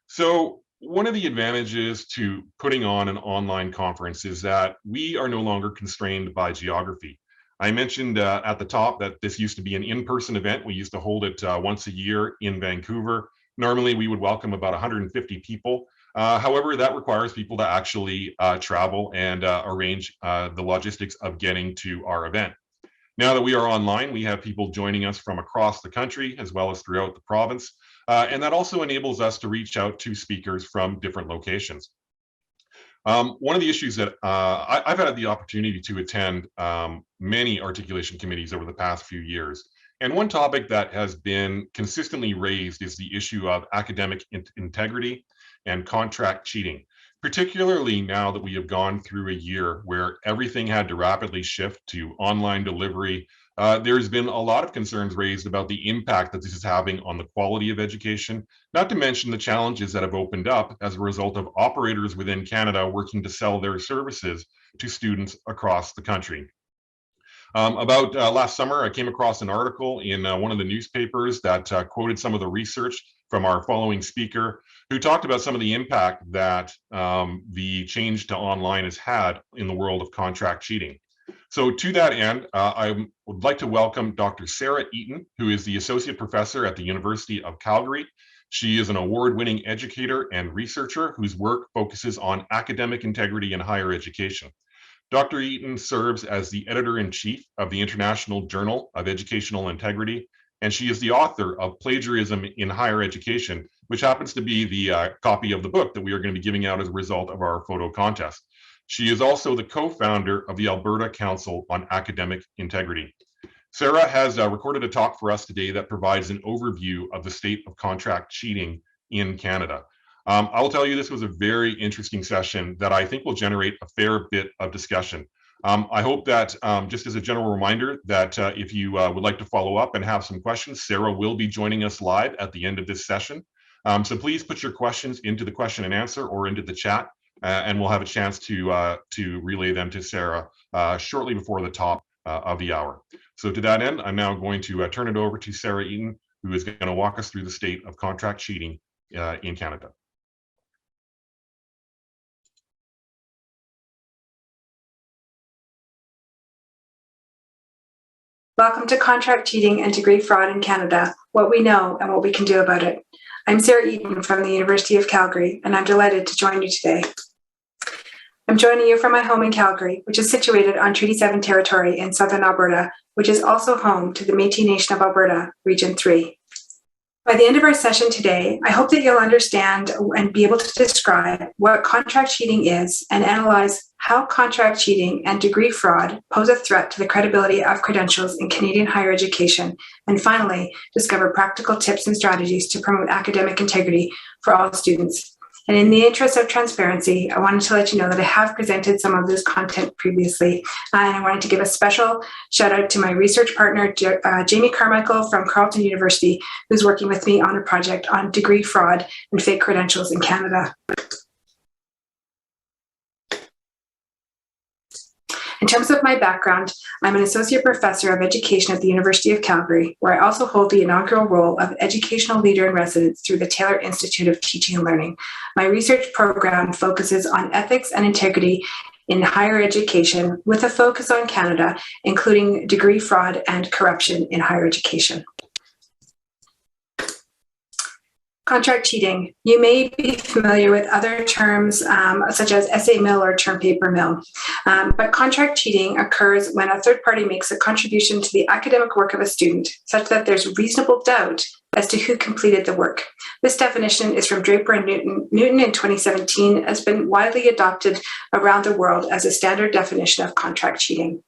So one of the advantages to putting on an online conference is that we are no longer constrained by geography. I mentioned at the top that this used to be an in-person event. We used to hold it once a year in Vancouver. Normally, we would welcome about 150 people. However, that requires people to actually travel and arrange the logistics of getting to our event. Now that we are online, we have people joining us from across the country as well as throughout the province. And that also enables us to reach out to speakers from different locations. One of the issues that I've had the opportunity to attend many articulation committees over the past few years. And one topic that has been consistently raised is the issue of academic integrity and contract cheating, particularly now that we have gone through a year where everything had to rapidly shift to online delivery. There's been a lot of concerns raised about the impact that this is having on the quality of education, not to mention the challenges that have opened up as a result of operators within Canada working to sell their services to students across the country. About last summer, I came across an article in one of the newspapers that quoted some of the research from our following speaker, who talked about some of the impact that the change to online has had in the world of contract cheating. So to that end, I would like to welcome Dr. Sarah Eaton, who is the Associate Professor at the University of Calgary. She is an award-winning educator and researcher whose work focuses on academic integrity in higher education. Dr. Eaton serves as the editor-in-chief of the International Journal of Educational Integrity, and she is the author of Plagiarism in Higher Education, which happens to be the copy of the book that we are going to be giving out as a result of our photo contest. She is also the co-founder of the Alberta Council on Academic Integrity. Sarah has recorded a talk for us today that provides an overview of the state of contract cheating in Canada. I will tell you, this was a very interesting session that I think will generate a fair bit of discussion. I hope that just as a general reminder that if you would like to follow up and have some questions, Sarah will be joining us live at the end of this session. So please put your questions into the question and answer or into the chat, and we'll have a chance to relay them to Sarah shortly before the top of the hour. So to that end, I'm now going to turn it over to Sarah Eaton, who is going to walk us through the state of contract cheating in Canada. Welcome to Contract Cheating and Degree Fraud in Canada, what we know and what we can do about it. I'm Sarah Eaton from the University of Calgary, and I'm delighted to join you today. I'm joining you from my home in Calgary, which is situated on Treaty 7 territory in southern Alberta, which is also home to the Métis Nation of Alberta, Region 3. By the end of our session today, I hope that you'll understand and be able to describe what contract cheating is and analyze how contract cheating and degree fraud pose a threat to the credibility of credentials in Canadian higher education, and finally, discover practical tips and strategies to promote academic integrity for all students. And in the interest of transparency, I wanted to let you know that I have presented some of this content previously, and I wanted to give a special shout out to my research partner, Jamie Carmichael from Carleton University, who's working with me on a project on degree fraud and fake credentials in Canada. In terms of my background, I'm an associate professor of education at the University of Calgary, where I also hold the inaugural role of educational leader in residence through the Taylor Institute of Teaching and Learning. My research program focuses on ethics and integrity in higher education with a focus on Canada, including degree fraud and corruption in higher education. Contract cheating. You may be familiar with other terms such as essay mill or term paper mill, but contract cheating occurs when a third party makes a contribution to the academic work of a student such that there's reasonable doubt as to who completed the work. This definition is from Draper and Newton in 2017, has been widely adopted around the world as a standard definition of contract cheating.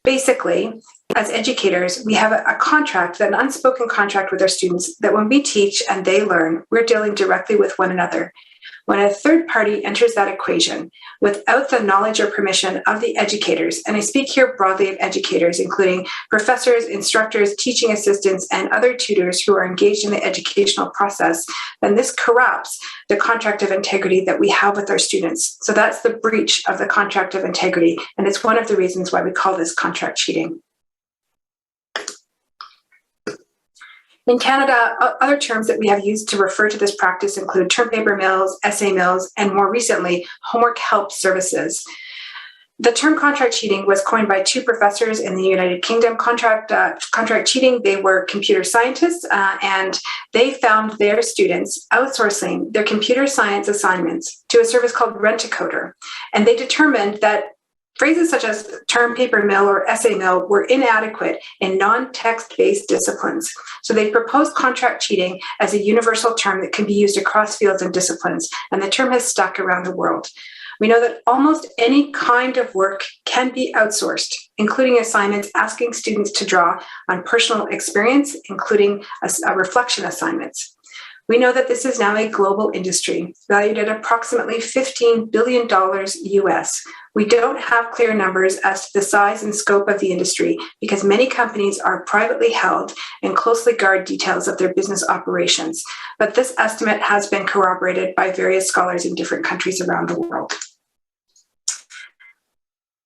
Basically, as educators, we have a contract, an unspoken contract with our students that when we teach and they learn, we're dealing directly with one another. When a third party enters that equation without the knowledge or permission of the educators, and I speak here broadly of educators, including professors, instructors, teaching assistants, and other tutors who are engaged in the educational process, then this corrupts the contract of integrity that we have with our students. So that's the breach of the contract of integrity, and it's one of the reasons why we call this contract cheating. In Canada, other terms that we have used to refer to this practice include term paper mills, essay mills, and more recently, homework help services. The term contract cheating was coined by two professors in the United Kingdom. Contract cheating, they were computer scientists, and they found their students outsourcing their computer science assignments to a service called Rent-A-Coder. And they determined that phrases such as term paper mill or essay mill were inadequate in non-text-based disciplines. So they proposed contract cheating as a universal term that can be used across fields and disciplines, and the term has stuck around the world. We know that almost any kind of work can be outsourced, including assignments asking students to draw on personal experience, including reflection assignments. We know that this is now a global industry, valued at approximately $15 billion US. We don't have clear numbers as to the size and scope of the industry because many companies are privately held and closely guard details of their business operations. But this estimate has been corroborated by various scholars in different countries around the world.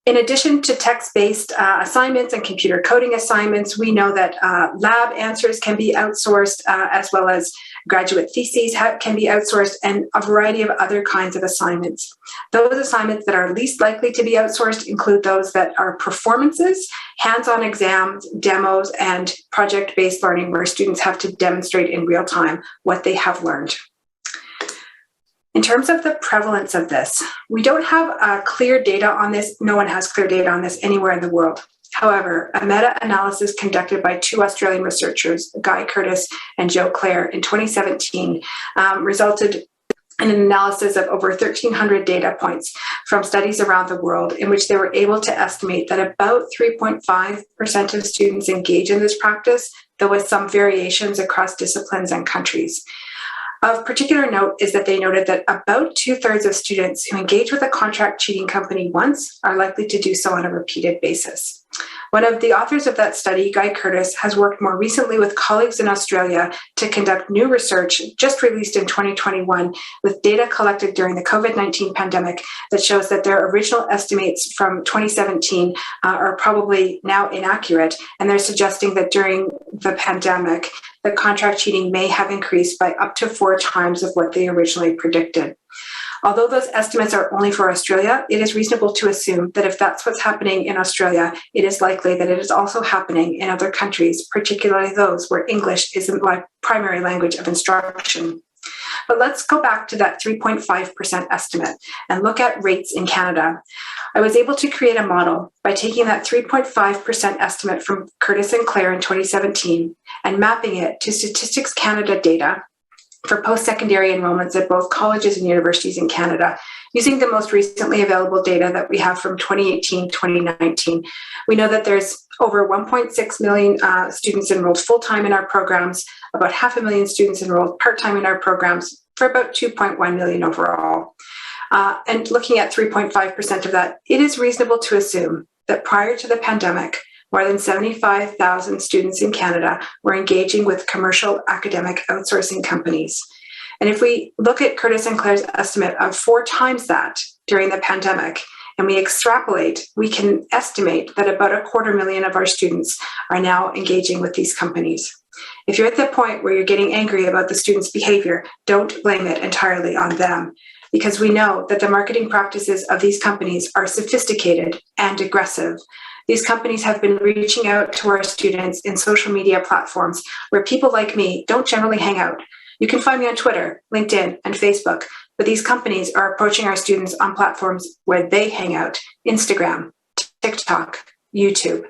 In addition to text-based assignments and computer coding assignments, we know that lab answers can be outsourced, as well as graduate theses can be outsourced, and a variety of other kinds of assignments. Those assignments that are least likely to be outsourced include those that are performances, hands-on exams, demos, and project-based learning where students have to demonstrate in real time what they have learned. In terms of the prevalence of this, we don't have clear data on this. No one has clear data on this anywhere in the world. However, a meta-analysis conducted by two Australian researchers, Guy Curtis and Joe Clare, in 2017 resulted in an analysis of over 1,300 data points from studies around the world in which they were able to estimate that about 3.5% of students engage in this practice, though with some variations across disciplines and countries. Of particular note is that they noted that about 2/3 of students who engage with a contract cheating company once are likely to do so on a repeated basis. One of the authors of that study, Guy Curtis, has worked more recently with colleagues in Australia to conduct new research just released in 2021 with data collected during the COVID-19 pandemic that shows that their original estimates from 2017 are probably now inaccurate, and they're suggesting that during the pandemic, the contract cheating may have increased by up to 4 times of what they originally predicted. Although those estimates are only for Australia, it is reasonable to assume that if that's what's happening in Australia, it is likely that it is also happening in other countries, particularly those where English isn't the primary language of instruction. But let's go back to that 3.5% estimate and look at rates in Canada. I was able to create a model by taking that 3.5% estimate from Curtis and Clare in 2017 and mapping it to Statistics Canada data for post-secondary enrollments at both colleges and universities in Canada, using the most recently available data that we have from 2018-2019. We know that there's over 1.6 million students enrolled full-time in our programs, about 500,000 students enrolled part-time in our programs, for about 2.1 million overall. And looking at 3.5% of that, it is reasonable to assume that prior to the pandemic, more than 75,000 students in Canada were engaging with commercial academic outsourcing companies. And if we look at Curtis and Clare's estimate of 4 times that during the pandemic, and we extrapolate, we can estimate that about 250,000 of our students are now engaging with these companies. If you're at the point where you're getting angry about the students' behavior, don't blame it entirely on them, because we know that the marketing practices of these companies are sophisticated and aggressive. These companies have been reaching out to our students in social media platforms where people like me don't generally hang out. You can find me on Twitter, LinkedIn, and Facebook, but these companies are approaching our students on platforms where they hang out: Instagram, TikTok, YouTube.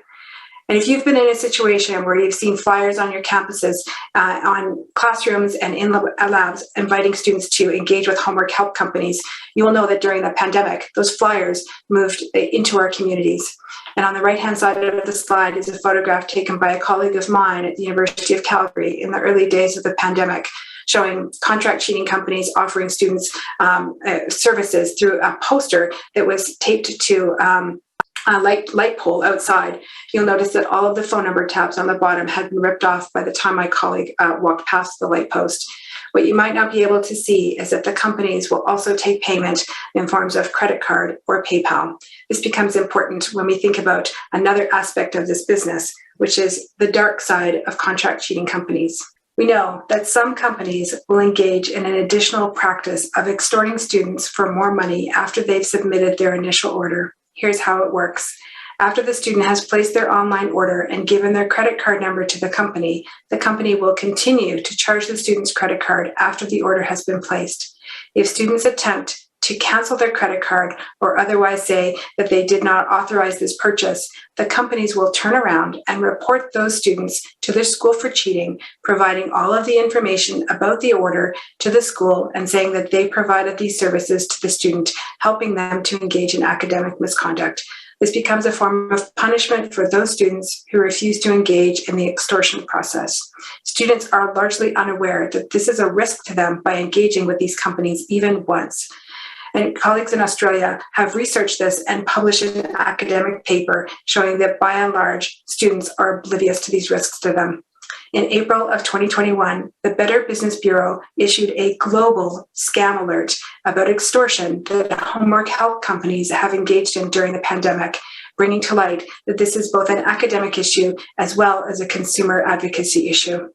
And if you've been in a situation where you've seen flyers on your campuses, on classrooms and in labs, inviting students to engage with homework help companies, you will know that during the pandemic, those flyers moved into our communities. And on the right-hand side of the slide is a photograph taken by a colleague of mine at the University of Calgary in the early days of the pandemic, showing contract cheating companies offering students services through a poster that was taped to a light pole outside. You'll notice that all of the phone number tabs on the bottom had been ripped off by the time my colleague walked past the light post. What you might not be able to see is that the companies will also take payment in forms of credit card or PayPal. This becomes important when we think about another aspect of this business, which is the dark side of contract cheating companies. We know that some companies will engage in an additional practice of extorting students for more money after they've submitted their initial order. Here's how it works. After the student has placed their online order and given their credit card number to the company will continue to charge the student's credit card after the order has been placed. If students attempt to cancel their credit card or otherwise say that they did not authorize this purchase, the companies will turn around and report those students to their school for cheating, providing all of the information about the order to the school and saying that they provided these services to the student, helping them to engage in academic misconduct. This becomes a form of punishment for those students who refuse to engage in the extortion process. Students are largely unaware that this is a risk to them by engaging with these companies even once. And colleagues in Australia have researched this and published an academic paper showing that by and large, students are oblivious to these risks to them. In April of 2021, the Better Business Bureau issued a global scam alert about extortion that homework help companies have engaged in during the pandemic, bringing to light that this is both an academic issue as well as a consumer advocacy issue.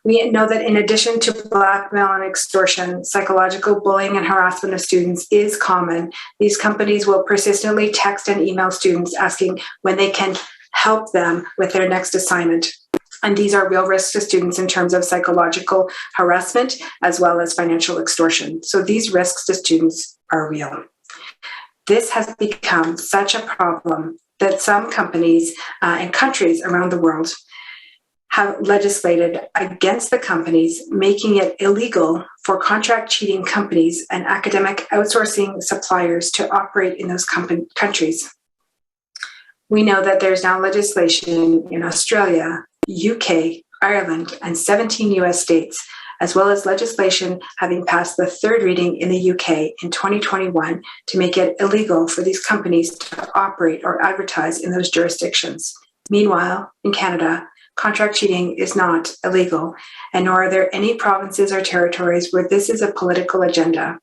We know that in addition to blackmail and extortion, psychological bullying and harassment of students is common. These companies will persistently text and email students asking when they can help them with their next assignment. And these are real risks to students in terms of psychological harassment as well as financial extortion. So these risks to students are real. This has become such a problem that some companies and countries around the world have legislated against the companies, making it illegal for contract cheating companies and academic outsourcing suppliers to operate in those countries. We know that there's now legislation in Australia, UK, Ireland, and 17 US states, as well as legislation having passed the third reading in the UK in 2021 to make it illegal for these companies to operate or advertise in those jurisdictions. Meanwhile, in Canada, contract cheating is not illegal, and nor are there any provinces or territories where this is a political agenda.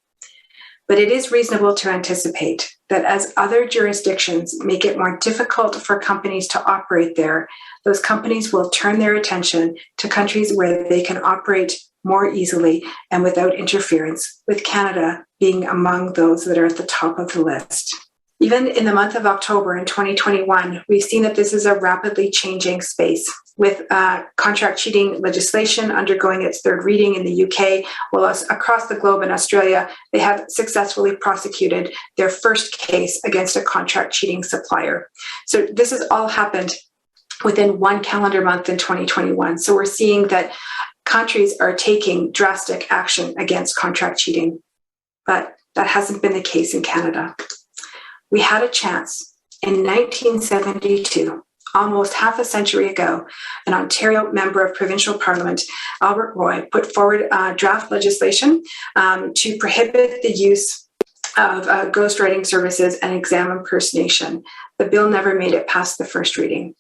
But it is reasonable to anticipate that as other jurisdictions make it more difficult for companies to operate there, those companies will turn their attention to countries where they can operate more easily and without interference, with Canada being among those that are at the top of the list. Even in the month of October in 2021, we've seen that this is a rapidly changing space, with contract cheating legislation undergoing its third reading in the UK, while across the globe in Australia, they have successfully prosecuted their first case against a contract cheating supplier. So this has all happened within one calendar month in 2021. So we're seeing that countries are taking drastic action against contract cheating, but that hasn't been the case in Canada. We had a chance in 1972, almost half a century ago. An Ontario member of provincial parliament, Albert Roy, put forward draft legislation to prohibit the use of ghostwriting services and exam impersonation. The bill never made it past the first reading.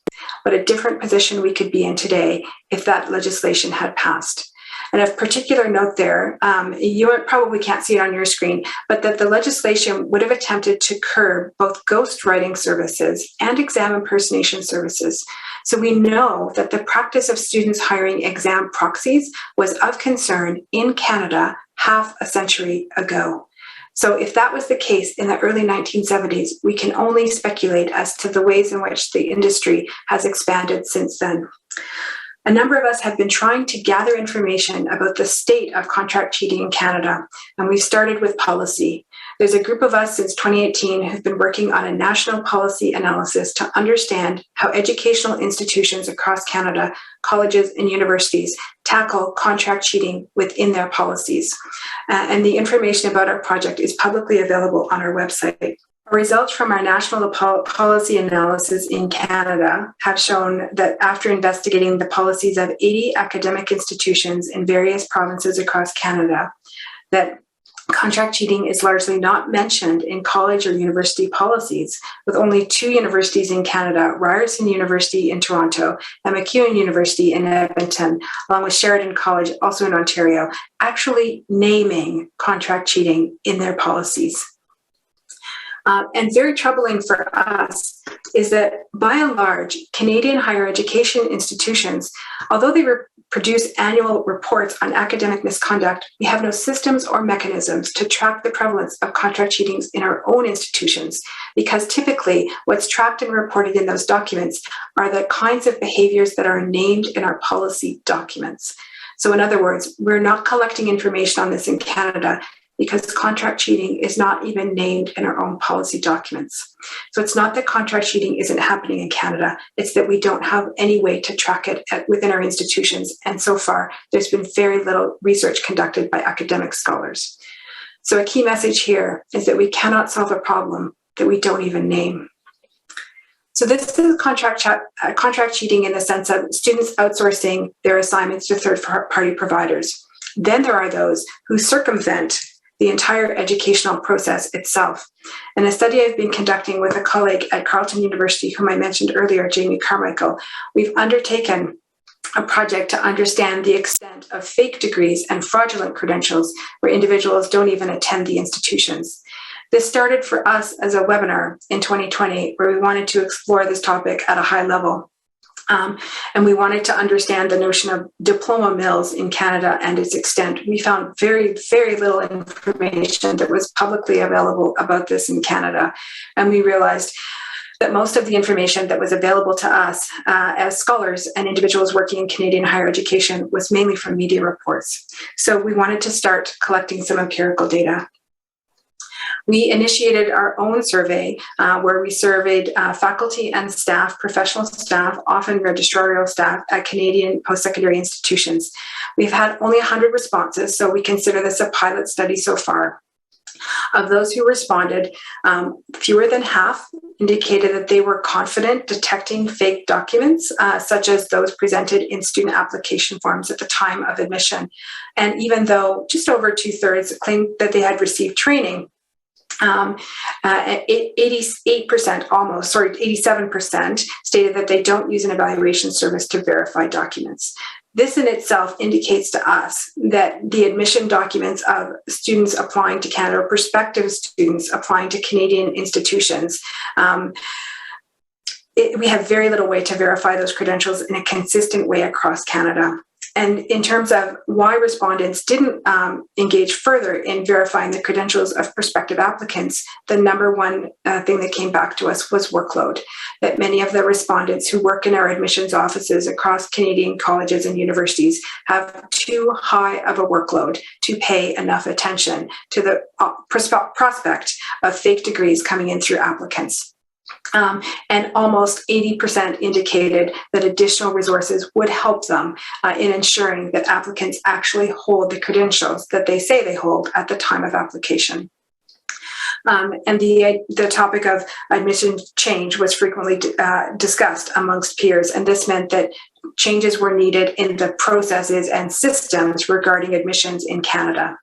But a different position we could be in today if that legislation had passed. And of particular note there, you probably can't see it on your screen, but that the legislation would have attempted to curb both ghostwriting services and exam impersonation services. So we know that the practice of students hiring exam proxies was of concern in Canada half a century ago. So if that was the case in the early 1970s, we can only speculate as to the ways in which the industry has expanded since then. A number of us have been trying to gather information about the state of contract cheating in Canada, and we've started with policy. There's a group of us since 2018 who've been working on a national policy analysis to understand how educational institutions across Canada, colleges and universities, tackle contract cheating within their policies. And the information about our project is publicly available on our website. Results from our national policy analysis in Canada have shown that after investigating the policies of 80 academic institutions in various provinces across Canada, that contract cheating is largely not mentioned in college or university policies, with only 2 universities in Canada, Ryerson University in Toronto and MacEwan University in Edmonton, along with Sheridan College, also in Ontario, actually naming contract cheating in their policies. And very troubling for us is that, by and large, Canadian higher education institutions, although they produce annual reports on academic misconduct, we have no systems or mechanisms to track the prevalence of contract cheating in our own institutions, because typically what's tracked and reported in those documents are the kinds of behaviors that are named in our policy documents. So in other words, we're not collecting information on this in Canada because contract cheating is not even named in our own policy documents. So it's not that contract cheating isn't happening in Canada, it's that we don't have any way to track it within our institutions. And so far, there's been very little research conducted by academic scholars. So a key message here is that we cannot solve a problem that we don't even name. So this is contract cheating in the sense of students outsourcing their assignments to third-party providers. Then there are those who circumvent the entire educational process itself. In a study I've been conducting with a colleague at Carleton University, whom I mentioned earlier, Jamie Carmichael, we've undertaken a project to understand the extent of fake degrees and fraudulent credentials where individuals don't even attend the institutions. This started for us as a webinar in 2020, where we wanted to explore this topic at a high level. And we wanted to understand the notion of diploma mills in Canada and its extent. We found very, very little information that was publicly available about this in Canada. And we realized that most of the information that was available to us as scholars and individuals working in Canadian higher education was mainly from media reports. So we wanted to start collecting some empirical data. We initiated our own survey where we surveyed faculty and staff, professional staff, often registrarial staff at Canadian post-secondary institutions. We've had only 100 responses, so we consider this a pilot study so far. Of those who responded, fewer than half indicated that they were confident detecting fake documents, such as those presented in student application forms at the time of admission. And even though just over 2/3 claimed that they had received training, 87% stated that they don't use an evaluation service to verify documents. This in itself indicates to us that the admission documents of students applying to Canada, or prospective students applying to Canadian institutions, we have very little way to verify those credentials in a consistent way across Canada. And in terms of why respondents didn't engage further in verifying the credentials of prospective applicants, the number one thing that came back to us was workload. That many of the respondents who work in our admissions offices across Canadian colleges and universities have too high of a workload to pay enough attention to the prospect of fake degrees coming in through applicants. And almost 80% indicated that additional resources would help them in ensuring that applicants actually hold the credentials that they say they hold at the time of application. And the topic of admission change was frequently discussed amongst peers, and this meant that changes were needed in the processes and systems regarding admissions in Canada.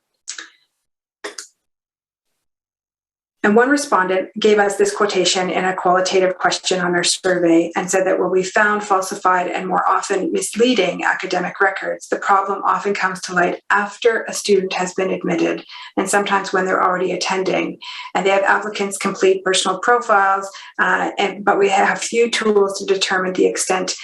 And one respondent gave us this quotation in a qualitative question on our survey and said that where we found falsified and more often misleading academic records, the problem often comes to light after a student has been admitted, and sometimes when they're already attending. And they have applicants complete personal profiles, but we have few tools to determine the extent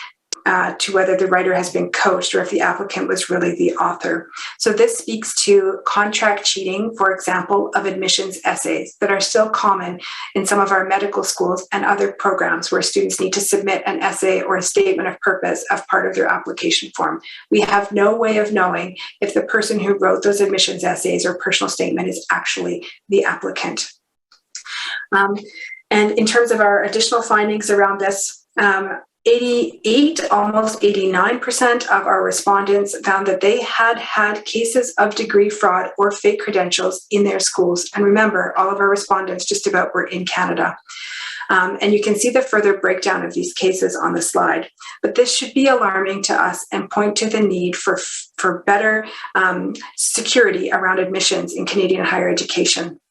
to whether the writer has been coached or if the applicant was really the author. So this speaks to contract cheating, for example, of admissions essays that are still common in some of our medical schools and other programs where students need to submit an essay or a statement of purpose as part of their application form. We have no way of knowing if the person who wrote those admissions essays or personal statement is actually the applicant. And in terms of our additional findings around this, 89% of our respondents found that they had cases of degree fraud or fake credentials in their schools. And remember, all of our respondents just about were in Canada. And you can see the further breakdown of these cases on the slide. But this should be alarming to us and point to the need for better security around admissions in Canadian higher education.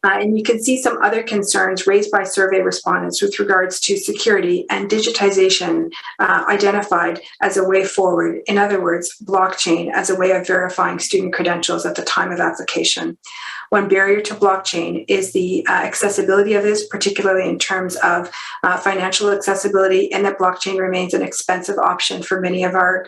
And you can see some other concerns raised by survey respondents with regards to security and digitization identified as a way forward. In other words, blockchain as a way of verifying student credentials at the time of application. One barrier to blockchain is the accessibility of this, particularly in terms of financial accessibility, and that blockchain remains an expensive option for many of our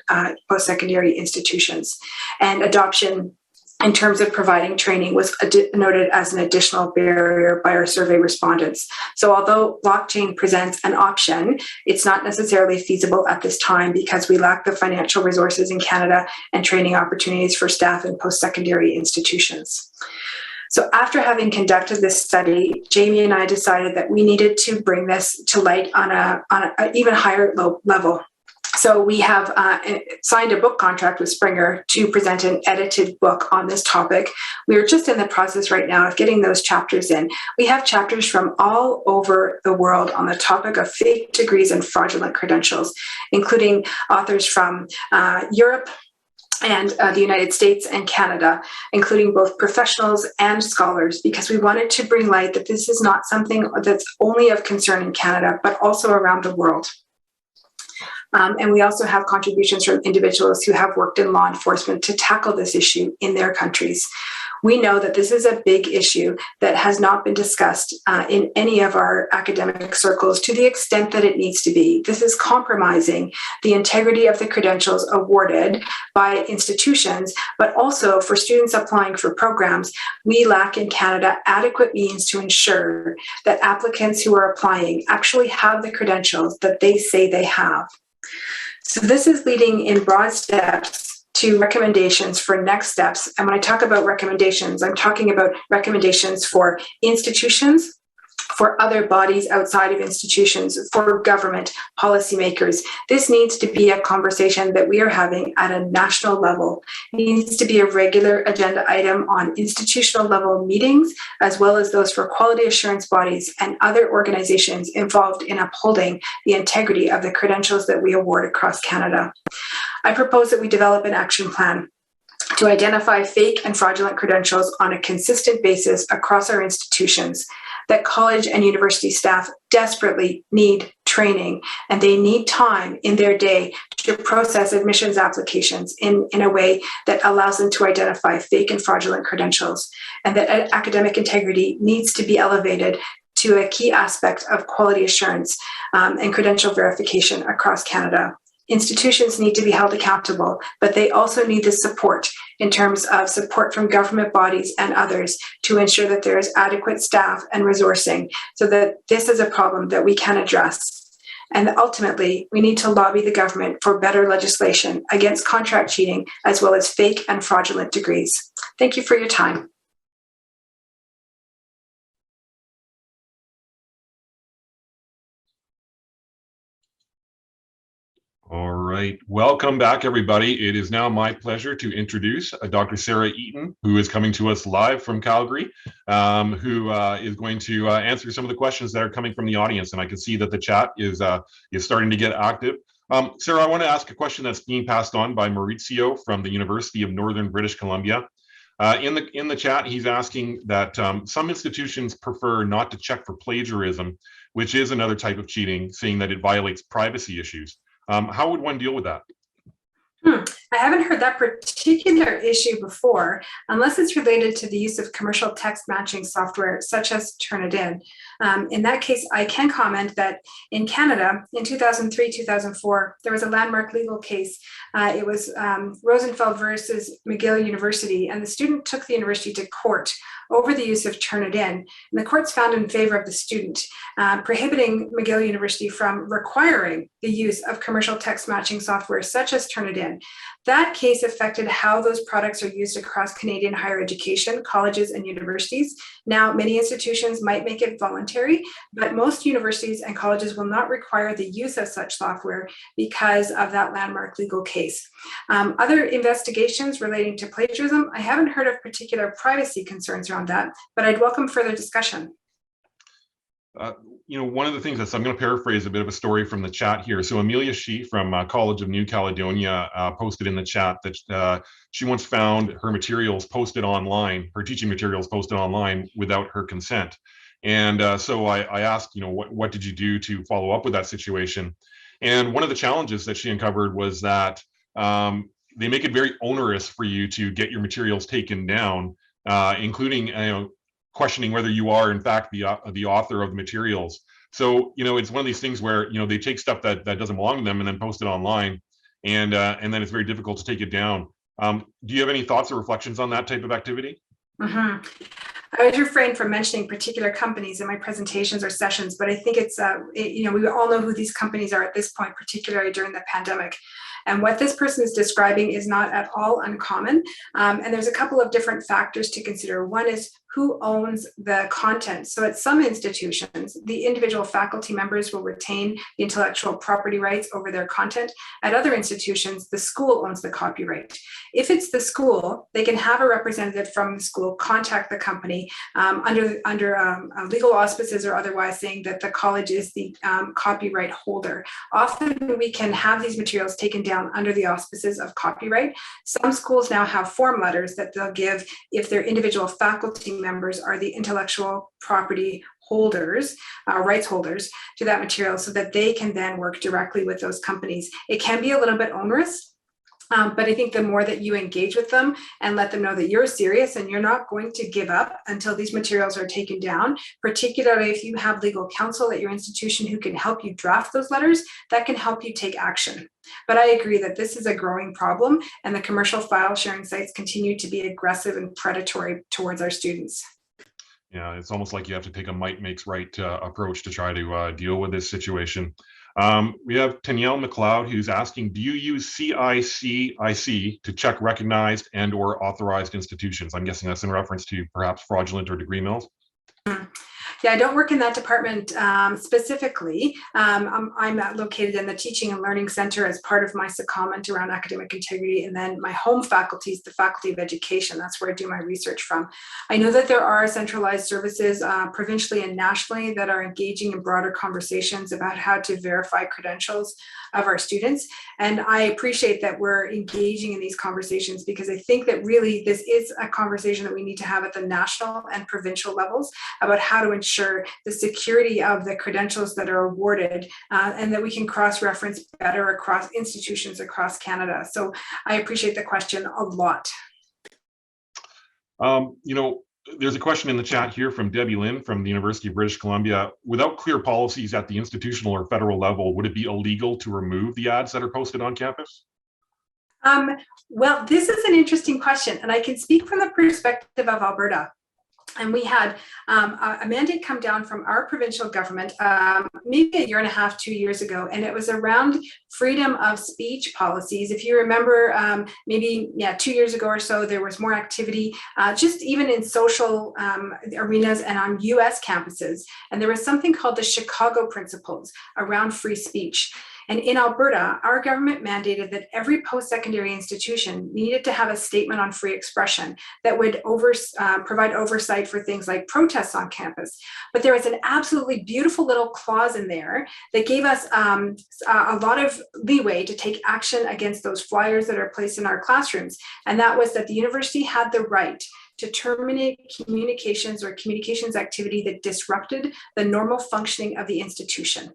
post-secondary institutions. And adoption in terms of providing training was noted as an additional barrier by our survey respondents. So although blockchain presents an option, it's not necessarily feasible at this time because we lack the financial resources in Canada and training opportunities for staff in post-secondary institutions. So after having conducted this study, Jamie and I decided that we needed to bring this to light on an even higher level. So we have signed a book contract with Springer to present an edited book on this topic. We are just in the process right now of getting those chapters in. We have chapters from all over the world on the topic of fake degrees and fraudulent credentials, including authors from Europe and the United States and Canada, including both professionals and scholars, because we wanted to bring light that this is not something that's only of concern in Canada, but also around the world. And we also have contributions from individuals who have worked in law enforcement to tackle this issue in their countries. We know that this is a big issue that has not been discussed in any of our academic circles to the extent that it needs to be. This is compromising the integrity of the credentials awarded by institutions, but also for students applying for programs. We lack in Canada adequate means to ensure that applicants who are applying actually have the credentials that they say they have. So this is leading in broad steps to recommendations for next steps. And when I talk about recommendations, I'm talking about recommendations for institutions, for other bodies outside of institutions, for government policymakers. This needs to be a conversation that we are having at a national level. It needs to be a regular agenda item on institutional level meetings, as well as those for quality assurance bodies and other organizations involved in upholding the integrity of the credentials that we award across Canada. I propose that we develop an action plan to identify fake and fraudulent credentials on a consistent basis across our institutions, that college and university staff desperately need training and they need time in their day to process admissions applications in a way that allows them to identify fake and fraudulent credentials, and that academic integrity needs to be elevated to a key aspect of quality assurance and credential verification across Canada. Institutions need to be held accountable, but they also need the support in terms of support from government bodies and others to ensure that there is adequate staff and resourcing so that this is a problem that we can address. And ultimately, we need to lobby the government for better legislation against contract cheating, as well as fake and fraudulent degrees. Thank you for your time. All right. Welcome back, everybody. It is now my pleasure to introduce Dr. Sarah Eaton, who is coming to us live from Calgary, who is going to answer some of the questions that are coming from the audience. And I can see that the chat is starting to get active. Sarah, I want to ask a question that's being passed on by Maurizio from the University of Northern British Columbia. In the chat, he's asking that some institutions prefer not to check for plagiarism, which is another type of cheating, saying that it violates privacy issues. How would one deal with that? I haven't heard that particular issue before, unless it's related to the use of commercial text matching software such as Turnitin. In that case, I can comment that in Canada, in 2003-2004, there was a landmark legal case. It was Rosenfeld versus McGill University, and the student took the university to court over the use of Turnitin. And the courts found in favor of the student, prohibiting McGill University from requiring the use of commercial text matching software such as Turnitin. That case affected how those products are used across Canadian higher education, colleges, and universities. Now, many institutions might make it voluntary, but most universities and colleges will not require the use of such software because of that landmark legal case. Other investigations relating to plagiarism, I haven't heard of particular privacy concerns around that, but I'd welcome further discussion. one of the things I'm going to paraphrase a bit of a story from the chat here. So Amelia Shee from College of New Caledonia posted in the chat that she once found her materials posted online, her teaching materials posted online without her consent. And so I asked, what did you do to follow up with that situation? And one of the challenges that she uncovered was that they make it very onerous for you to get your materials taken down, including questioning whether you are in fact the author of the materials. So it's one of these things where they take stuff that doesn't belong to them and then post it online, and then it's very difficult to take it down. Do you have any thoughts or reflections on that type of activity? Mm-hmm. I would refrain from mentioning particular companies in my presentations or sessions, but I think it's, we all know who these companies are at this point, particularly during the pandemic. And what this person is describing is not at all uncommon. And there's a couple of different factors to consider. One is who owns the content. So at some institutions, the individual faculty members will retain the intellectual property rights over their content. At other institutions, the school owns the copyright. If it's the school, they can have a representative from the school contact the company under legal auspices or otherwise, saying that the college is the copyright holder. Often we can have these materials taken down under the auspices of copyright. Some schools now have form letters that they'll give if their individual faculty members are the intellectual property holders, rights holders to that material, so that they can then work directly with those companies. It can be a little bit onerous, but I think the more that you engage with them and let them know that you're serious and you're not going to give up until these materials are taken down, particularly if you have legal counsel at your institution who can help you draft those letters, that can help you take action. But I agree that this is a growing problem, and the commercial file sharing sites continue to be aggressive and predatory towards our students. Yeah, it's almost like you have to take a might makes right approach to try to deal with this situation. We have Danielle McLeod who's asking, do you use CICIC to check recognized and or authorized institutions? I'm guessing that's in reference to perhaps fraudulent or degree mills. Yeah, I don't work in that department specifically. I'm located in the Teaching and Learning Center as part of my secondment around academic integrity, and then my home faculty is the Faculty of Education. That's where I do my research from. I know that there are centralized services provincially and nationally that are engaging in broader conversations about how to verify credentials of our students. And I appreciate that we're engaging in these conversations, because I think that really this is a conversation that we need to have at the national and provincial levels about how to ensure the security of the credentials that are awarded, and that we can cross-reference better across institutions across Canada. So I appreciate the question a lot. There's a question in the chat here from Debbie Lynn from the University of British Columbia. Without clear policies at the institutional or federal level, would it be illegal to remove the ads that are posted on campus? Well, this is an interesting question, and I can speak from the perspective of Alberta. And we had a mandate come down from our provincial government maybe a year and a half, 2 years ago, and it was around freedom of speech policies. If you remember, maybe 2 years ago or so, there was more activity just even in social arenas and on US campuses. And there was something called the Chicago Principles around free speech. And in Alberta, our government mandated that every post-secondary institution needed to have a statement on free expression that would provide oversight for things like protests on campus. But there was an absolutely beautiful little clause in there that gave us a lot of leeway to take action against those flyers that are placed in our classrooms. And that was that the university had the right to terminate communications or communications activity that disrupted the normal functioning of the institution.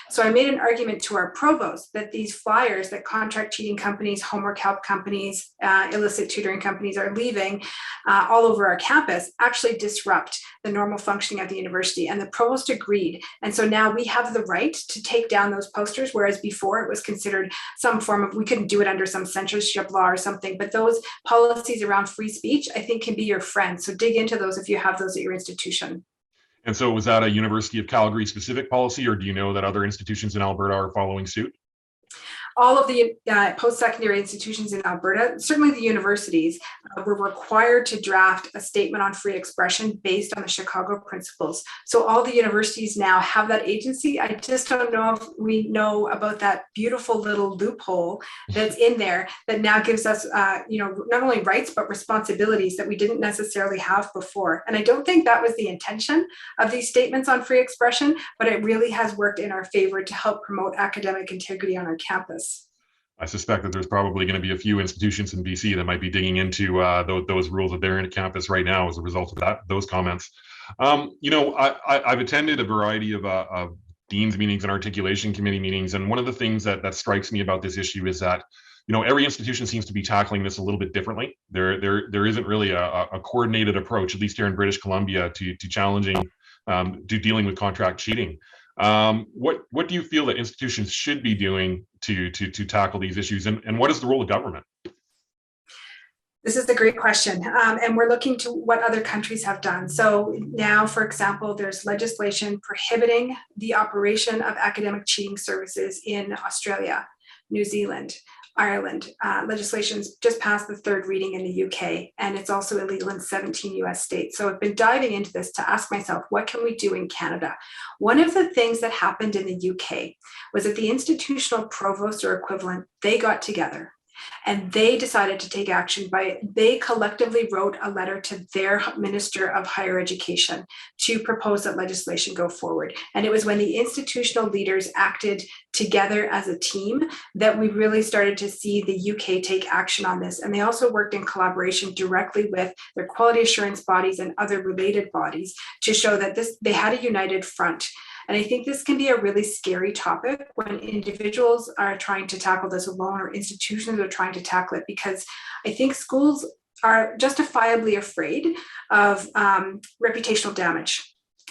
So I made an argument to our provost that these flyers that contract cheating companies, homework help companies, illicit tutoring companies are leaving all over our campus actually disrupt the normal functioning of the university. And the provost agreed. And so now we have the right to take down those posters, whereas before it was considered some form of, we couldn't do it under some censorship law or something. But those policies around free speech, I think, can be your friend. So dig into those if you have those at your institution. And so was that a University of Calgary specific policy, or do you know that other institutions in Alberta are following suit? all of the post-secondary institutions in Alberta, certainly the universities, were required to draft a statement on free expression based on the Chicago principles. So all the universities now have that agency. I just don't know if we know about that beautiful little loophole that's in there that now gives us, not only rights, but responsibilities that we didn't necessarily have before. And I don't think that was the intention of these statements on free expression, but it really has worked in our favor to help promote academic integrity on our campus. I suspect that there's probably going to be a few institutions in BC that might be digging into those rules that they're in at campus right now as a result of those comments. I've attended a variety of dean's meetings and articulation committee meetings, and one of the things that strikes me about this issue is that every institution seems to be tackling this a little bit differently. There isn't really a coordinated approach, at least here in British Columbia, to challenging to dealing with contract cheating. What do you feel that institutions should be doing to tackle these issues, and what is the role of government? This is a great question, and we're looking to what other countries have done. So now, for example, there's legislation prohibiting the operation of academic cheating services in Australia, New Zealand, Ireland. Legislation's just passed the third reading in the UK, and it's also illegal in 17 US states. So I've been diving into this to ask myself, what can we do in Canada? One of the things that happened in the UK was that the institutional provost or equivalent, they got together and they decided to take action they collectively wrote a letter to their Minister of Higher Education to propose that legislation go forward. And it was when the institutional leaders acted together as a team that we really started to see the UK take action on this. And they also worked in collaboration directly with their quality assurance bodies and other related bodies to show that they had a united front. And I think this can be a really scary topic when individuals are trying to tackle this alone or institutions are trying to tackle it, because I think schools are justifiably afraid of reputational damage.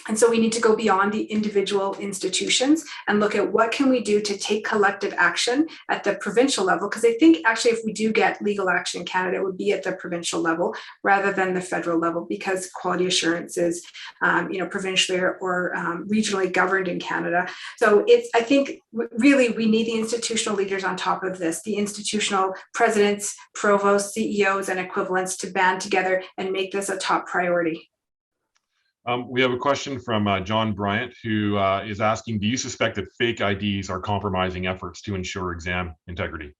And so we need to go beyond the individual institutions and look at what can we do to take collective action at the provincial level. Because I think actually if we do get legal action in Canada, it would be at the provincial level rather than the federal level, because quality assurance is provincially or regionally governed in Canada. So I think really we need the institutional leaders on top of this, the institutional presidents, provosts, CEOs, and equivalents to band together and make this a top priority. We have a question from John Bryant, who is asking, do you suspect that fake IDs are compromising efforts to ensure exam integrity?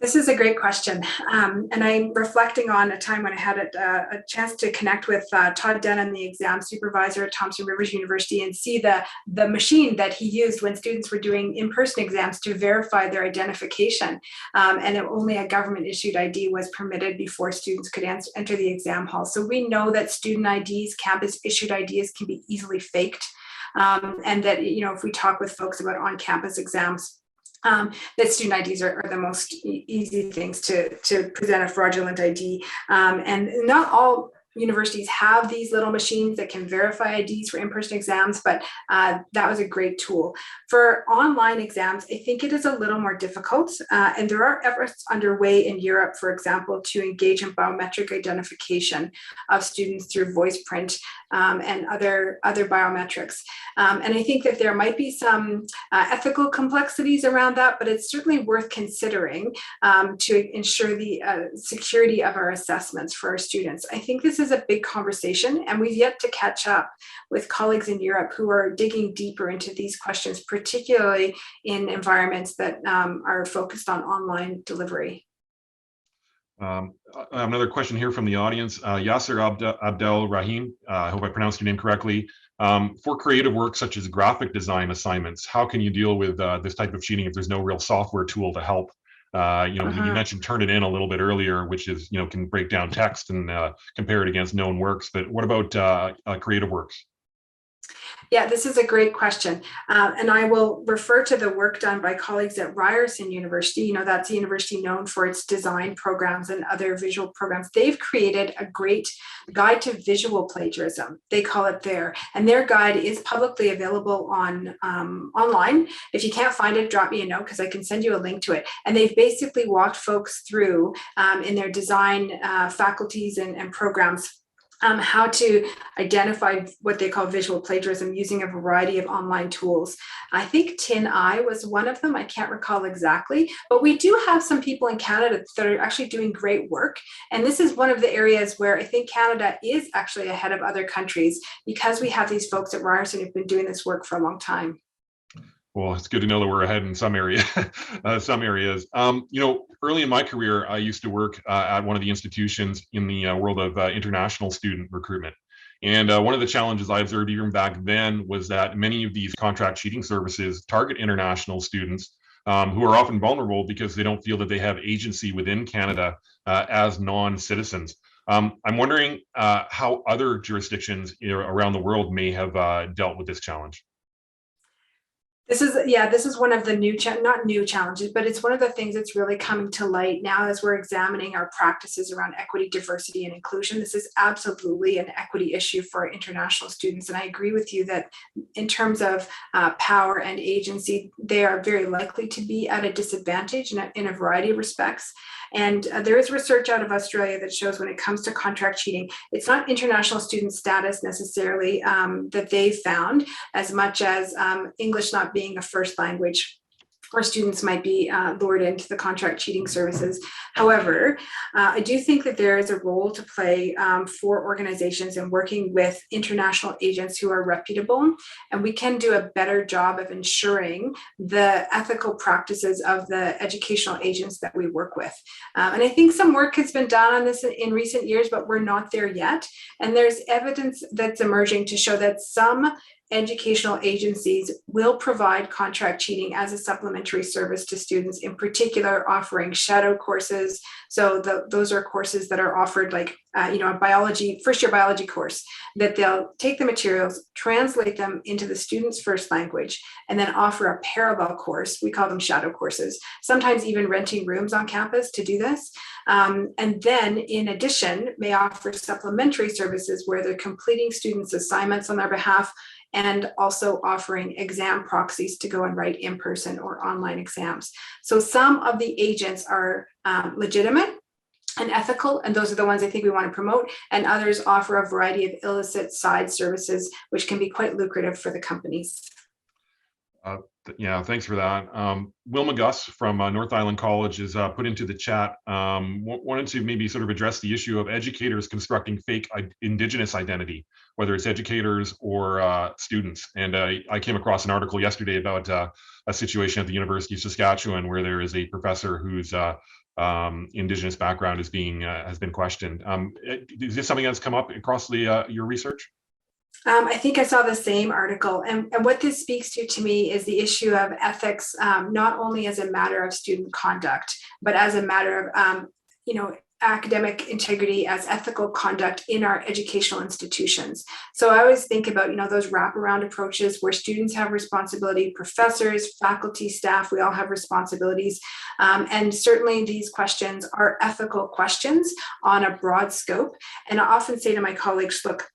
This is a great question. And I'm reflecting on a time when I had a chance to connect with Todd Denham, the exam supervisor at Thompson Rivers University, and see the machine that he used when students were doing in-person exams to verify their identification. And only a government issued ID was permitted before students could enter the exam hall. So we know that student IDs, campus issued IDs can be easily faked. And that, if we talk with folks about on-campus exams, that student IDs are the most easy things to present a fraudulent ID. And not all universities have these little machines that can verify IDs for in-person exams, but that was a great tool. For online exams, I think it is a little more difficult, and there are efforts underway in Europe, for example, to engage in biometric identification of students through voice print and other biometrics. And I think that there might be some ethical complexities around that, but it's certainly worth considering to ensure the security of our assessments for our students. I think this is a big conversation, and we've yet to catch up with colleagues in Europe who are digging deeper into these questions, particularly in environments that are focused on online delivery. Another question here from the audience. Yasser Abdel Rahim, I hope I pronounced your name correctly. For creative work such as graphic design assignments, how can you deal with this type of cheating if there's no real software tool to help? You mentioned Turnitin a little bit earlier, which is, can break down text and compare it against known works. But what about creative works? Yeah, this is a great question. And I will refer to the work done by colleagues at Ryerson University. That's a university known for its design programs and other visual programs. They've created a great guide to visual plagiarism, they call it there. And their guide is publicly available online. If you can't find it, drop me a note because I can send you a link to it. And they've basically walked folks through in their design faculties and programs how to identify what they call visual plagiarism using a variety of online tools. I think TinEye was one of them. I can't recall exactly, but we do have some people in Canada that are actually doing great work. And this is one of the areas where I think Canada is actually ahead of other countries because we have these folks at Ryerson who've been doing this work for a long time. Well, it's good to know that we're ahead in some area, some areas. Early in my career, I used to work at one of the institutions in the world of international student recruitment. And one of the challenges I observed even back then was that many of these contract cheating services target international students who are often vulnerable because they don't feel that they have agency within Canada as non-citizens. I'm wondering how other jurisdictions around the world may have dealt with this challenge. This is one of the not new challenges, but it's one of the things that's really coming to light now as we're examining our practices around equity, diversity, and inclusion. This is absolutely an equity issue for international students. And I agree with you that in terms of power and agency, they are very likely to be at a disadvantage in a variety of respects. And there is research out of Australia that shows when it comes to contract cheating, it's not international student status necessarily that they found as much as English not being a first language, or students might be lured into the contract cheating services. However, I do think that there is a role to play for organizations in working with international agents who are reputable, and we can do a better job of ensuring the ethical practices of the educational agents that we work with. And I think some work has been done on this in recent years, but we're not there yet. And there's evidence that's emerging to show that some educational agencies will provide contract cheating as a supplementary service to students, in particular offering shadow courses. So those are courses that are offered like, a first year biology course, that they'll take the materials, translate them into the student's first language, and then offer a parallel course. We call them shadow courses, sometimes even renting rooms on campus to do this. And then in addition, may offer supplementary services where they're completing students' assignments on their behalf, and also offering exam proxies to go and write in-person or online exams. So some of the agents are legitimate and ethical, and those are the ones I think we want to promote, and others offer a variety of illicit side services, which can be quite lucrative for the companies. Yeah, thanks for that. Wilma Gus from North Island College has put into the chat, wanted to maybe sort of address the issue of educators constructing fake Indigenous identity, whether it's educators or students. And I came across an article yesterday about a situation at the University of Saskatchewan where there is a professor whose Indigenous background has been questioned. Is this something that's come up across your research? I think I saw the same article, and what this speaks to me is the issue of ethics, not only as a matter of student conduct, but as a matter of academic integrity, as ethical conduct in our educational institutions. So I always think about those wraparound approaches where students have responsibility, professors, faculty, staff, we all have responsibilities, and certainly these questions are ethical questions on a broad scope. And I often say to my colleagues, look,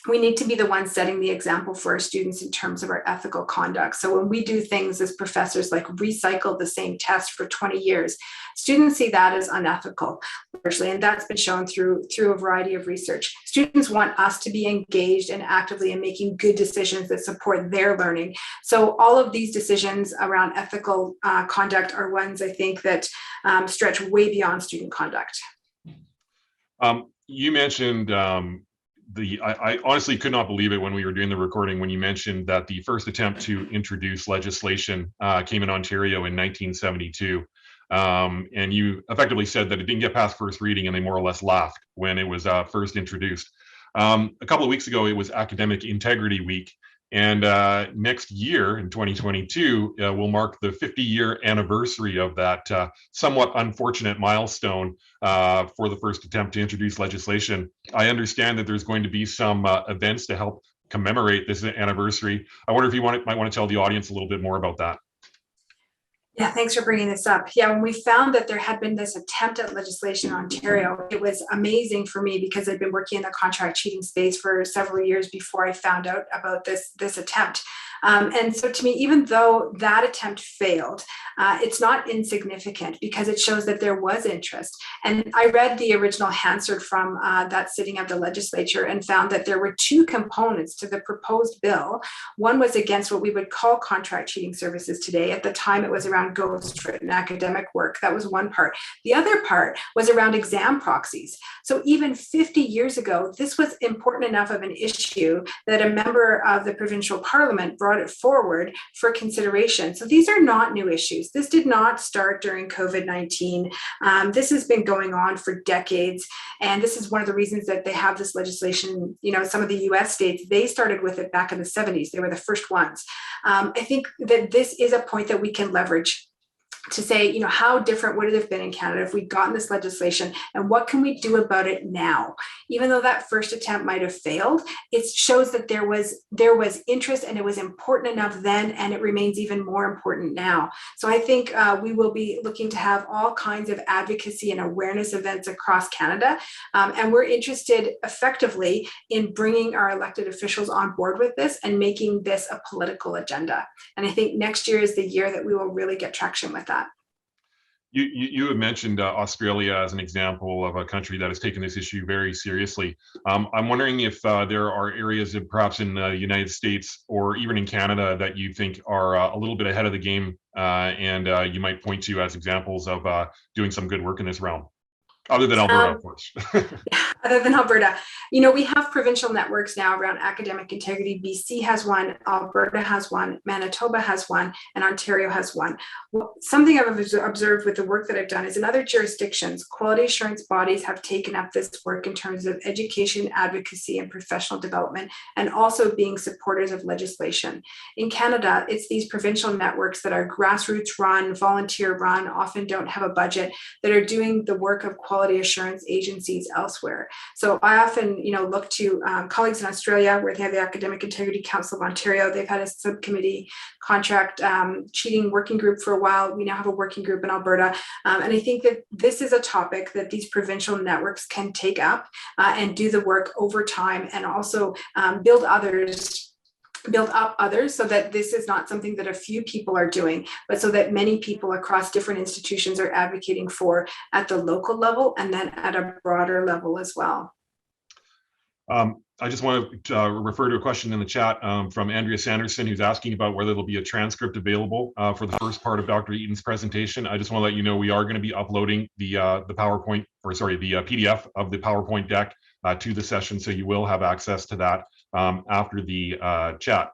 we need to be the ones setting the example for our students in terms of our ethical conduct. So when we do things as professors like recycle the same test for 20 years, students see that as unethical, largely, and that's been shown through a variety of research. Students want us to be engaged and actively in making good decisions that support their learning. So all of these decisions around ethical conduct are ones I think that stretch way beyond student conduct. You mentioned I honestly could not believe it when we were doing the recording when you mentioned that the first attempt to introduce legislation came in Ontario in 1972. And you effectively said that it didn't get past first reading and they more or less laughed when it was first introduced. A couple of weeks ago, it was Academic Integrity Week. And next year, in 2022, will mark the 50-year anniversary of that somewhat unfortunate milestone for the first attempt to introduce legislation. I understand that there's going to be some events to help commemorate this anniversary. I wonder if you might want to tell the audience a little bit more about that. Yeah, thanks for bringing this up. Yeah, when we found that there had been this attempt at legislation in Ontario, it was amazing for me because I'd been working in the contract cheating space for several years before I found out about this attempt. And so to me, even though that attempt failed, it's not insignificant because it shows that there was interest. And I read the original Hansard from that sitting of the legislature and found that there were two components to the proposed bill. One was against what we would call contract cheating services today. At the time, it was around ghostwritten academic work. That was one part. The other part was around exam proxies. So even 50 years ago, this was important enough of an issue that a member of the provincial parliament brought it forward for consideration. So these are not new issues. This did not start during COVID-19. This has been going on for decades. And this is one of the reasons that they have this legislation. You know, some of the US states, they started with it back in the 70s. They were the first ones. I think that this is a point that we can leverage to say, you know, how different would it have been in Canada if we'd gotten this legislation, and what can we do about it now? Even though that first attempt might have failed, it shows that there was interest, and it was important enough then, and it remains even more important now. So I think we will be looking to have all kinds of advocacy and awareness events across Canada, and we're interested effectively in bringing our elected officials on board with this and making this a political agenda. And I think next year is the year that we will really get traction with that. You have mentioned Australia as an example of a country that has taken this issue very seriously. I'm wondering if there are areas of perhaps in the United States or even in Canada that you think are a little bit ahead of the game, and you might point to as examples of doing some good work in this realm, other than Alberta, of course. Other than Alberta, you know, we have provincial networks now around academic integrity. BC has one, Alberta has one, Manitoba has one, and Ontario has one. Well, something I've observed with the work that I've done is in other jurisdictions, quality assurance bodies have taken up this work in terms of education, advocacy, and professional development, and also being supporters of legislation. In Canada, it's these provincial networks that are grassroots run, volunteer run, often don't have a budget, that are doing the work of quality assurance agencies elsewhere. So I often, you know, look to colleagues in Australia where they have the Academic Integrity Council of Ontario. They've had a subcommittee contract cheating working group for a while. We now have a working group in Alberta. And I think that this is a topic that these provincial networks can take up and do the work over time, and also build up others, so that this is not something that a few people are doing, but so that many people across different institutions are advocating for at the local level and then at a broader level as well. I just want to refer to a question in the chat from Andrea Sanderson, who's asking about whether there'll be a transcript available for the first part of Dr. Eaton's presentation. I just want to let you know we are going to be uploading the PowerPoint, or sorry, the PDF of the PowerPoint deck to the session, so you will have access to that after the chat.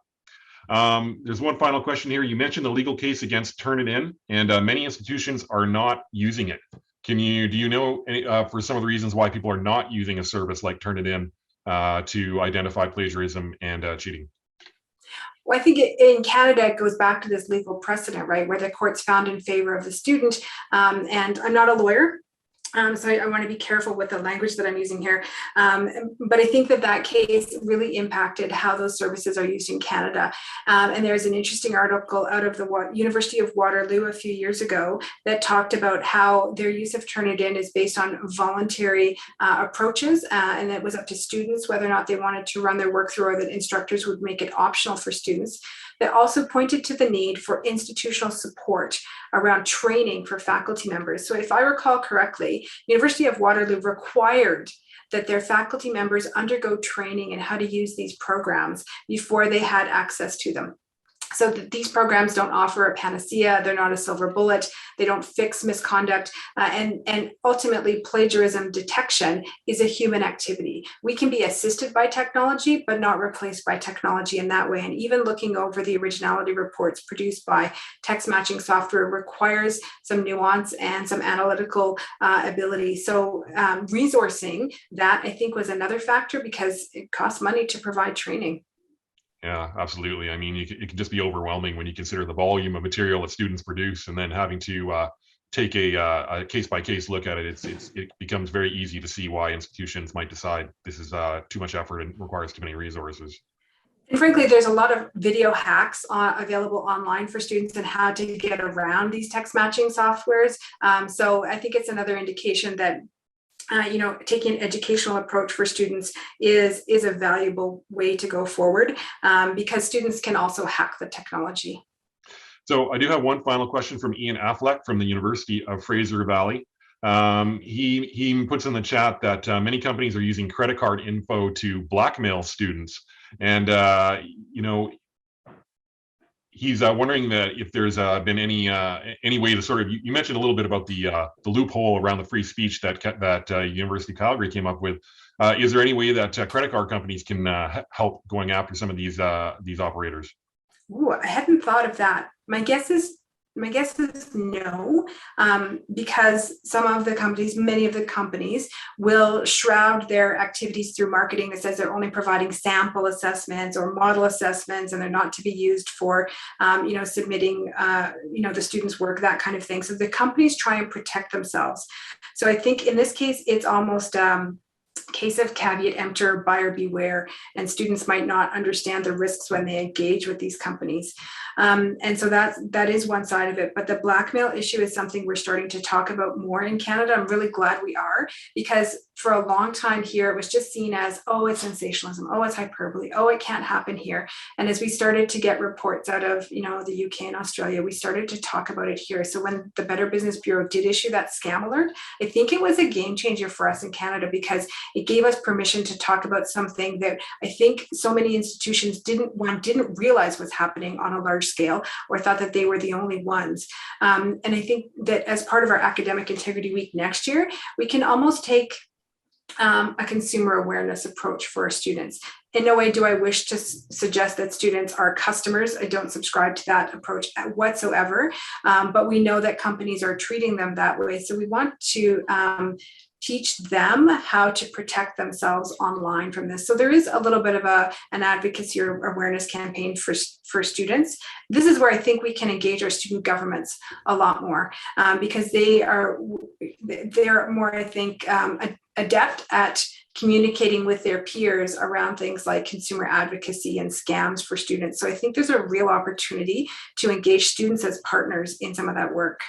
There's one final question here. You mentioned the legal case against Turnitin, and many institutions are not using it. Do you know for some of the reasons why people are not using a service like Turnitin to identify plagiarism and cheating? Well, I think in Canada, it goes back to this legal precedent, right, where the court's found in favor of the student. And I'm not a lawyer, so I want to be careful with the language that I'm using here. But I think that case really impacted how those services are used in Canada. And there's an interesting article out of the University of Waterloo a few years ago that talked about how their use of Turnitin is based on voluntary approaches. And it was up to students whether or not they wanted to run their work through, or that instructors would make it optional for students. That also pointed to the need for institutional support around training for faculty members. So if I recall correctly, University of Waterloo required that their faculty members undergo training in how to use these programs before they had access to them. So that these programs don't offer a panacea, they're not a silver bullet, they don't fix misconduct, and ultimately plagiarism detection is a human activity. We can be assisted by technology, but not replaced by technology in that way. And even looking over the originality reports produced by text matching software requires some nuance and some analytical ability. So resourcing that, I think, was another factor, because it costs money to provide training. Yeah, absolutely. I mean, it can just be overwhelming when you consider the volume of material that students produce, and then having to take a case-by-case look at it. It becomes very easy to see why institutions might decide this is too much effort and requires too many resources. And frankly, there's a lot of video hacks available online for students on how to get around these text matching softwares. So I think it's another indication that taking an educational approach for students is a valuable way to go forward, because students can also hack the technology. So I do have one final question from Ian Affleck from the University of Fraser Valley. He puts in the chat that many companies are using credit card info to blackmail students, and he's wondering that if there's been any way to sort of, you mentioned a little bit about the loophole around the free speech that University of Calgary came up with. Is there any way that credit card companies can help going after some of these operators? Ooh, I hadn't thought of that. My guess is no, because many of the companies will shroud their activities through marketing that says they're only providing sample assessments or model assessments, and they're not to be used for, submitting, the students' work, that kind of thing. So the companies try and protect themselves. So I think in this case, it's almost case of caveat emptor, buyer beware, and students might not understand the risks when they engage with these companies. And so that is one side of it. But the blackmail issue is something we're starting to talk about more in Canada. I'm really glad we are, because for a long time here, it was just seen as, oh, it's sensationalism, oh, it's hyperbole, oh, it can't happen here. And as we started to get reports out of, the UK and Australia, we started to talk about it here. So when the Better Business Bureau did issue that scam alert, I think it was a game changer for us in Canada, because it gave us permission to talk about something that I think so many institutions didn't realize was happening on a large scale, or thought that they were the only ones. And I think that as part of our Academic Integrity Week next year, we can almost take a consumer awareness approach for our students. In no way do I wish to suggest that students are customers. I don't subscribe to that approach whatsoever, but we know that companies are treating them that way. So we want to teach them how to protect themselves online from this. So there is a little bit of an advocacy or awareness campaign for students. This is where I think we can engage our student governments a lot more, because they're more, I think, adept at communicating with their peers around things like consumer advocacy and scams for students. So I think there's a real opportunity to engage students as partners in some of that work.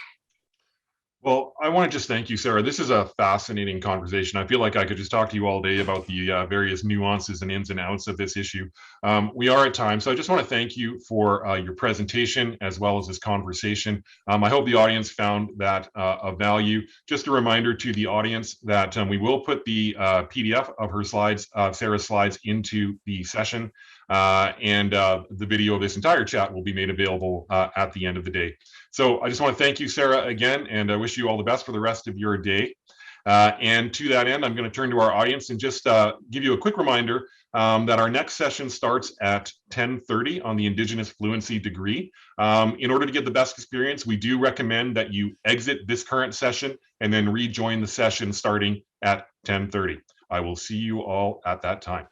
Well, I want to just thank you, Sarah. This is a fascinating conversation. I feel like I could just talk to you all day about the various nuances and ins and outs of this issue. We are at time, so I just want to thank you for your presentation as well as this conversation. I hope the audience found that of value. Just a reminder to the audience that we will put the PDF of her slides, Sarah's slides, into the session, and the video of this entire chat will be made available at the end of the day. So I just want to thank you, Sarah, again, and I wish you all the best for the rest of your day. And to that end, I'm going to turn to our audience and just give you a quick reminder that our next session starts at 10:30 on the Indigenous Fluency degree. In order to get the best experience, we do recommend that you exit this current session and then rejoin the session starting at 10:30. I will see you all at that time.